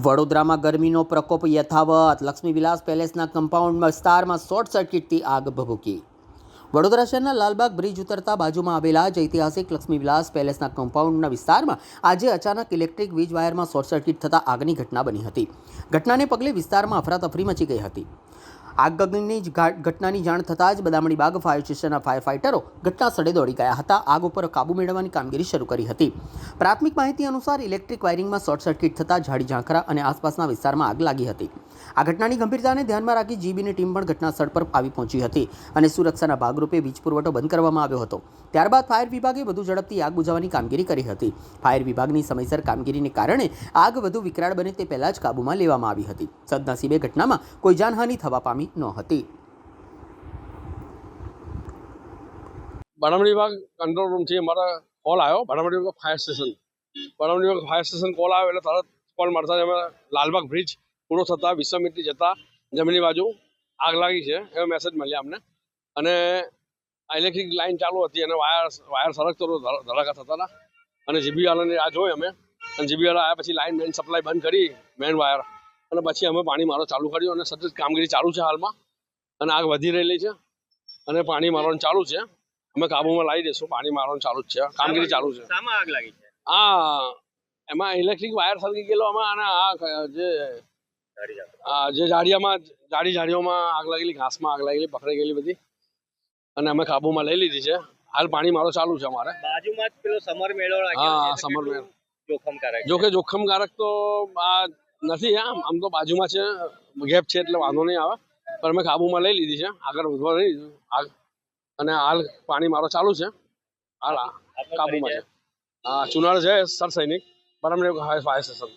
વડોદરામાં ગરમીનો પ્રકોપ યથાવત. લક્ષ્મી વિલાસ પેલેસના કમ્પાઉન્ડ વિસ્તારમાં શોર્ટ સર્કિટથી આગ ભભૂકી. વડોદરા શહેરના લાલબાગ બ્રિજ ઉતરતા બાજુમાં આવેલા જ ઐતિહાસિક લક્ષ્મી વિલાસ પેલેસના કમ્પાઉન્ડના વિસ્તારમાં આજે અચાનક ઇલેક્ટ્રિક વીજ વાયરમાં શોર્ટ સર્કિટ થતાં આગની ઘટના બની હતી. ઘટનાને પગલે વિસ્તારમાં અફરાતફરી મચી ગઈ હતી. આગની ઘટનાની જાણ થતાં જ બદામડીબાગ ફાયર સ્ટેશનના ફાયર ફાઇટરો ઘટના સ્થળે દોડી ગયા હતા. આગ ઉપર કાબૂ મેળવવાની કામગીરી શરૂ કરી હતી. પ્રાથમિક માહિતી અનુસાર ઇલેક્ટ્રિક વાયરિંગમાં શોર્ટ સર્કિટ થતાં ઝાડી ઝાંખરા અને આસપાસના વિસ્તારમાં આગ લાગી હતી. આ ઘટનાની ગંભીરતાને ધ્યાનમાં રાખી જીબીની ટીમ પણ ઘટના સ્થળ પર આવી પહોંચી હતી અને સુરક્ષાના ભાગરૂપે વીજ પુરવઠો બંધ કરવામાં આવ્યો હતો. ત્યારબાદ ફાયર વિભાગે વધુ ઝડપથી આગ બુઝાવવાની કામગીરી કરી હતી. ફાયર વિભાગની સમયસર કામગીરીને કારણે આગ વધુ વિકરાળ બને તે પહેલાં જ કાબૂમાં લેવામાં આવી હતી. સદનસીબે ઘટનામાં કોઈ જાનહાનિ થવા પામી નહોતી. બદામડી બાગ કંટ્રોલ રૂમથી અમારા કોલ આવ્યો. બદામડી બાગ ફાયર સ્ટેશન કોલ આવ્યો એટલે તરત કોલ મળતા જ અમે લાલબાગ બ્રિજ પૂરો થતાં વિશ્વામિત્રી જતા જમણી બાજુ આગ લાગી છે એવો મેસેજ મળ્યા અમને. અને ઇલેક્ટ્રિક લાઇન ચાલુ હતી અને વાયર સરકતો ધડાકા થતા હતા અને જીબી વાળાને આ જોઈ અમે અને જીબી વાળા આવ્યા પછી લાઇન મેન સપ્લાય બંધ કરી મેન વાયર અને પછી અમે પાણી મારો ચાલુ કર્યો અને સતત કામગીરી ચાલુ છે હાલમાં અને આગ વધી રહેલી છે અને પાણી મારવાનું ચાલુ છે. અમે કાબુમાં લાવી દઈશું. પાણી મારવાનું ચાલુ જ છે, કામગીરી ચાલુ છે. શામાં આગ લાગી છે? એમાં ઇલેક્ટ્રિક વાયર સળગી ગયેલો આમાં અને જે ઝાડીઓમાં આગ લાગેલી, ઘાસમાં આગ લાગેલી, પકડાઈ ગયેલી બધી અને અમે કાબુમાં લઈ લીધી છે. હાલ પાણી મારો ચાલુ છે અમારે. બાજુમાં જ પેલો સમર મેળો લાગ્યો છે. સમર મેળો જોખમકારક. જો કે જોખમકારક તો આ નથી. આમ તો બાજુમાં છે, ગેપ છે એટલે વાંધો નહીં આવે, પણ અમે કાબુમાં લઈ લીધી છે. આગળ વધવા નહીં આગ અને હાલ પાણી મારો ચાલુ છે. હાલ કાબુમાં છે. ચુનાર છે સર સૈનિક બરાબર ફાયર સ્ટેશન.